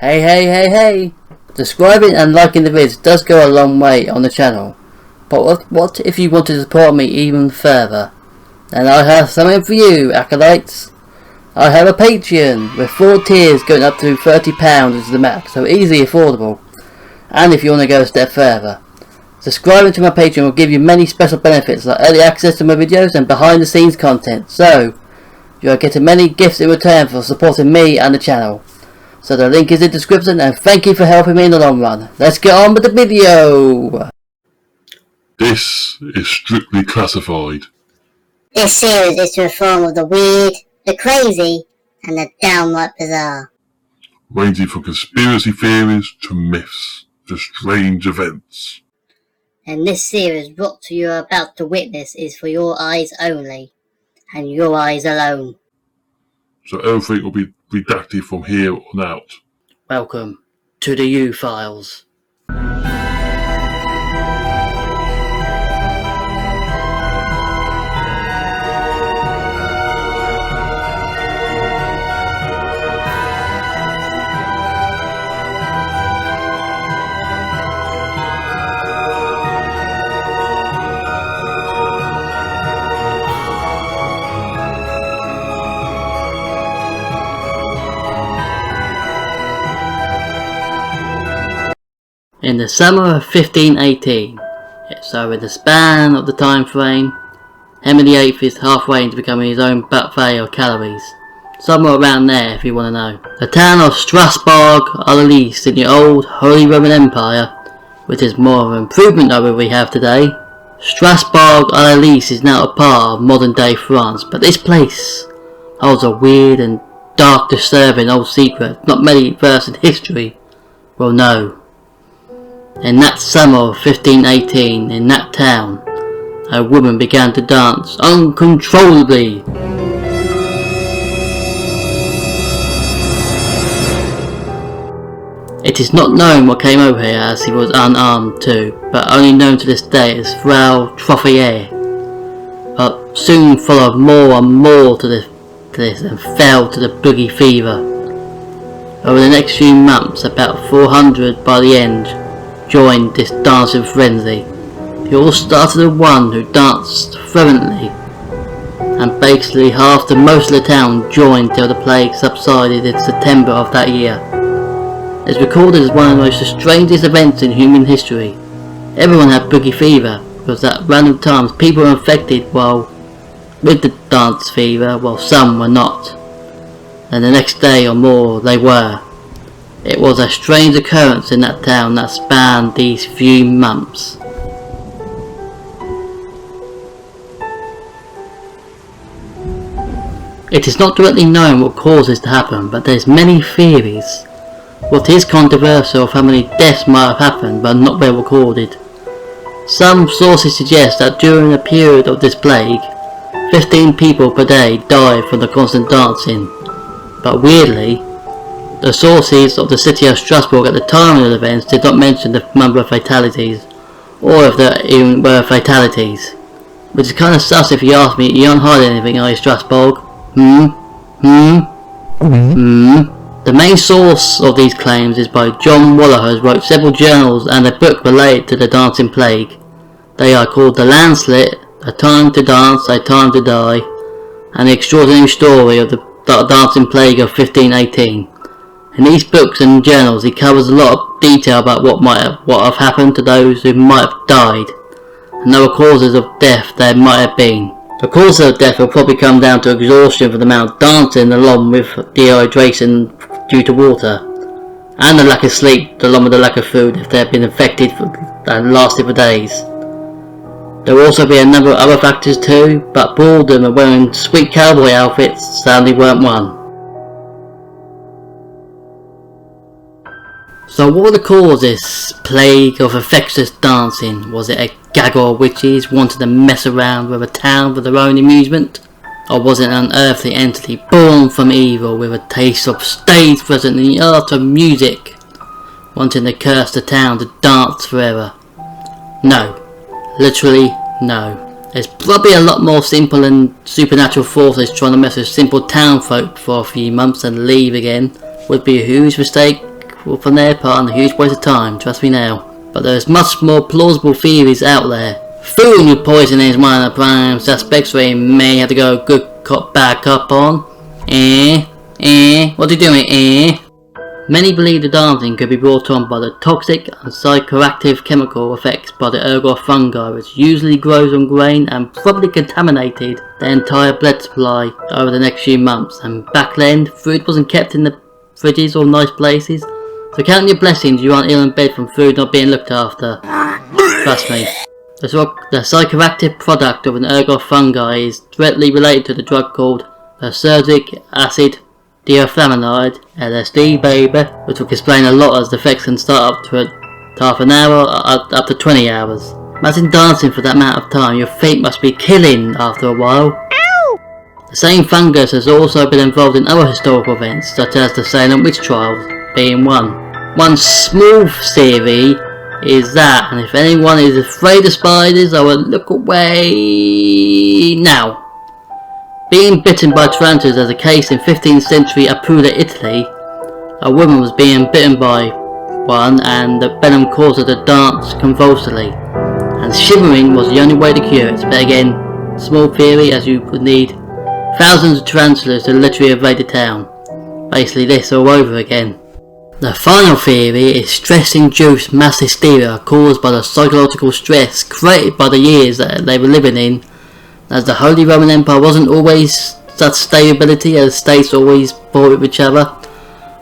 Hey! Subscribing and liking the vids does go a long way on the channel. But what if you want to support me even further? And I have something for you, acolytes. I have a Patreon with 4 tiers going up to £30 is the max, so easily affordable. And if you want to go a step further, subscribing to my Patreon will give you many special benefits like early access to my videos and behind the scenes content. So you are getting many gifts in return for supporting me and the channel. So the link is in the description, and thank you for helping me in the long run. Let's get on with the video! This is strictly classified. This series is to inform of the weird, the crazy, and the downright bizarre. Ranging from conspiracy theories to myths to strange events. And this series, what you are about to witness is for your eyes only, and your eyes alone. So everything will be redacted from here on out. Welcome to the U-Files. In the summer of 1518, so in the span of the time frame, Henry VIII is halfway into becoming his own buffet of calories. Somewhere around there if you want to know. The town of Strasbourg-en-Lys in the old Holy Roman Empire, which is more of an improvement over we have today. Strasbourg-en-Lys is now a part of modern day France, but this place holds a weird and dark, disturbing old secret not many versed in history will know. In that summer of 1518, in that town, a woman began to dance uncontrollably. It is not known what came over her as he was unarmed too, but only known to this day as Frau Trothier. But soon followed more and more to this and fell to the boogie fever. Over the next few months, about 400 by the end, joined this dancing frenzy. It all started with one who danced fervently, and basically half to most of the town joined till the plague subsided in September of that year. It's recorded as one of the most strangest events in human history. Everyone had boogie fever, because at random times people were infected with the dance fever while some were not. And the next day or more they were. It was a strange occurrence in that town that spanned these few months. It is not directly known what caused this to happen, but there's many theories. What is controversial of how many deaths might have happened but not well recorded. Some sources suggest that during a period of this plague, 15 people per day died from the constant dancing, but weirdly, the sources of the city of Strasbourg at the time of the events did not mention the number of fatalities, or if there even were fatalities. Which is kind of sus if you ask me. You aren't hiding anything, are you, Strasbourg? The main source of these claims is by John Waller, who wrote several journals and a book related to the dancing plague. They are called The Landslip, A Time to Dance, A Time to Die, and The Extraordinary Story of the Dancing Plague of 1518. In these books and journals he covers a lot of detail about what have happened to those who might have died, and other causes of death there might have been. The causes of death will probably come down to exhaustion from the amount of dancing along with dehydration due to water, and the lack of sleep along with the lack of food if they have been infected and lasted for days. There will also be a number of other factors too, but boredom and wearing sweet cowboy outfits sadly weren't one. So what were the causes? Plague of infectious dancing? Was it a gaggle of witches wanting to mess around with a town for their own amusement? Or was it an unearthly entity born from evil with a taste of stage presence in the art of music, wanting to curse the town to dance forever? No. Literally no. There's probably a lot more simple and supernatural forces trying to mess with simple town folk for a few months and leave again. Would be a huge mistake were from their part a huge waste of time, trust me now. But there's much more plausible theories out there. Food poisoning is one of the prime suspects we may have to go good cop bad cop on. What are you doing, Many believe the dancing could be brought on by the toxic and psychoactive chemical effects by the ergot fungi, which usually grows on grain and probably contaminated the entire blood supply over the next few months. And back then, food wasn't kept in the fridges or nice places, so count your blessings you aren't ill in bed from food not being looked after. Trust me. The psychoactive product of an ergot fungi is directly related to the drug called lysergic acid dioflamonide, LSD baby, which will explain a lot as the effects can start up to half an hour up to 20 hours. Imagine dancing for that amount of time, your feet must be killing after a while. Ow! The same fungus has also been involved in other historical events, such as the Salem witch trials being one. One small theory is that, and if anyone is afraid of spiders, I will look away now. Being bitten by tarantulas as a case in 15th century Apulia, Italy, a woman was being bitten by one and the venom caused her to dance convulsively, and shimmering was the only way to cure it. But again, small theory, as you would need thousands of tarantulas to literally invade the town. Basically this all over again. The final theory is stress-induced mass hysteria caused by the psychological stress created by the years that they were living in, as the Holy Roman Empire wasn't always such stability as states always fought with each other,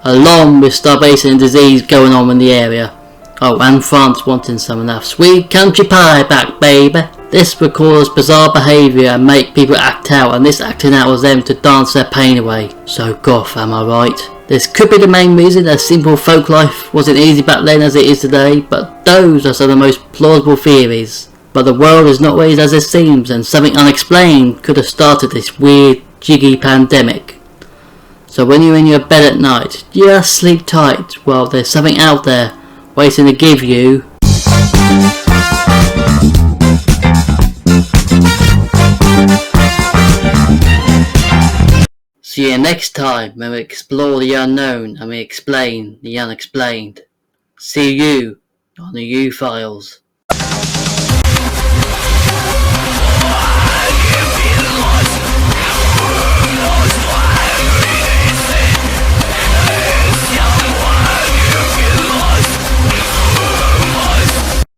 along with starvation and disease going on in the area. Oh, and France wanting some of that sweet country pie back, baby. This would cause bizarre behaviour and make people act out, and this acting out was them to dance their pain away. So goth, am I right? This could be the main reason that simple folk life wasn't easy back then as it is today, but those are some of the most plausible theories. But the world is not always as it seems, and something unexplained could have started this weird, jiggy pandemic. So when you're in your bed at night, just sleep tight while there's something out there waiting to give you See you next time when we explore the unknown and we explain the unexplained. See you on the U-Files.